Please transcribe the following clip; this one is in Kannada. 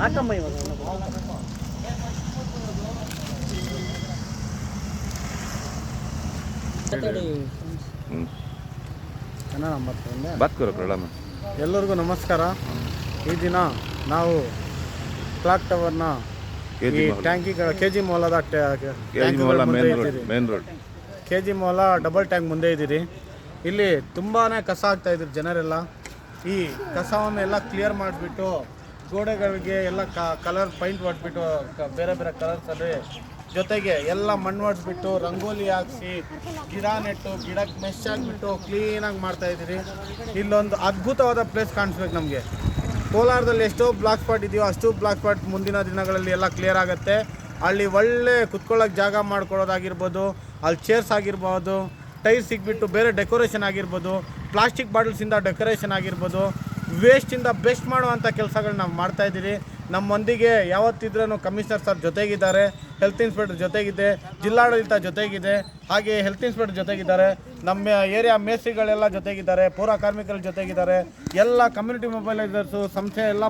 ಹಾಕಮ್ಮ ಇವಾಗ ಎಲ್ಲರಿಗೂ ನಮಸ್ಕಾರ. ಈ ದಿನ ನಾವು ಕ್ಲಾಕ್ ಟವರ್ನ ಟ್ಯಾಂಕಿಗಳ KG ಮೌಲದ KG ಮೌಲ ಡಬಲ್ ಟ್ಯಾಂಕ್ ಮುಂದೆ ಇದ್ದೀರಿ. ಇಲ್ಲಿ ತುಂಬಾ ಕಸ ಆಗ್ತಾ ಇದ್ರು ಜನರೆಲ್ಲ. ಈ ಕಸವನ್ನೆಲ್ಲ ಕ್ಲಿಯರ್ ಮಾಡಿಬಿಟ್ಟು ಗೋಡೆಗಳಿಗೆ ಎಲ್ಲ ಕಲರ್ ಪೈಂಟ್ ಹೊಡೆದ್ಬಿಟ್ಟು ಬೇರೆ ಬೇರೆ ಕಲರ್ಸಲ್ಲಿ ಜೊತೆಗೆ ಎಲ್ಲ ಮಣ್ಣು ಹೊಡೆದ್ಬಿಟ್ಟು ರಂಗೋಲಿ ಹಾಕಿಸಿ ಗಿಡ ನೆಟ್ಟು ಗಿಡಕ್ಕೆ ಮೆಶ್ ಆಗಿಬಿಟ್ಟು ಕ್ಲೀನಾಗಿ ಮಾಡ್ತಾಯಿದ್ದೀರಿ. ಇಲ್ಲೊಂದು ಅದ್ಭುತವಾದ ಪ್ಲೇಸ್ ಕಾಣಿಸ್ಬೇಕು ನಮಗೆ. ಕೋಲಾರದಲ್ಲಿ ಎಷ್ಟೋ ಬ್ಲಾಕ್ ಸ್ಪಾಟ್ ಇದೆಯೋ ಅಷ್ಟು ಬ್ಲಾಕ್ ಸ್ಪಾಟ್ ಮುಂದಿನ ದಿನಗಳಲ್ಲಿ ಎಲ್ಲ ಕ್ಲಿಯರ್ ಆಗುತ್ತೆ. ಅಲ್ಲಿ ಒಳ್ಳೆ ಕುತ್ಕೊಳ್ಳೋಕೆ ಜಾಗ ಮಾಡ್ಕೊಳ್ಳೋದಾಗಿರ್ಬೋದು, ಅಲ್ಲಿ ಚೇರ್ಸ್ ಆಗಿರ್ಬೋದು, ಟೈರ್ಸ್ ಸಿಗ್ಬಿಟ್ಟು ಬೇರೆ ಡೆಕೋರೇಷನ್ ಆಗಿರ್ಬೋದು, ಪ್ಲಾಸ್ಟಿಕ್ ಬಾಟಲ್ಸಿಂದ ಡೆಕೋರೇಷನ್ ಆಗಿರ್ಬೋದು, ವೇಸ್ಟಿಂದ ಬೆಸ್ಟ್ ಮಾಡುವಂಥ ಕೆಲಸಗಳು ನಾವು ಮಾಡ್ತಾಯಿದ್ದೀರಿ. ನಮ್ಮೊಂದಿಗೆ ಯಾವತ್ತಿದ್ರೂ ಕಮಿಷನರ್ ಸರ್ ಜೊತೆಗಿದ್ದಾರೆ, ಹೆಲ್ತ್ ಇನ್ಸ್ಪೆಕ್ಟರ್ ಜೊತೆಗಿದೆ, ಜಿಲ್ಲಾಡಳಿತ ಜೊತೆಗಿದೆ, ಹಾಗೆ ಹೆಲ್ತ್ ಇನ್ಸ್ಪೆಕ್ಟರ್ ಜೊತೆಗಿದ್ದಾರೆ, ನಮ್ಮ ಏರಿಯಾ ಮೇಸ್ತ್ರಿಗಳೆಲ್ಲ ಜೊತೆಗಿದ್ದಾರೆ, ಪೌರ ಕಾರ್ಮಿಕರ ಜೊತೆಗಿದ್ದಾರೆ, ಎಲ್ಲ ಕಮ್ಯುನಿಟಿ ಮೊಬೈಲೈಸರ್ಸು ಸಂಸ್ಥೆ ಎಲ್ಲ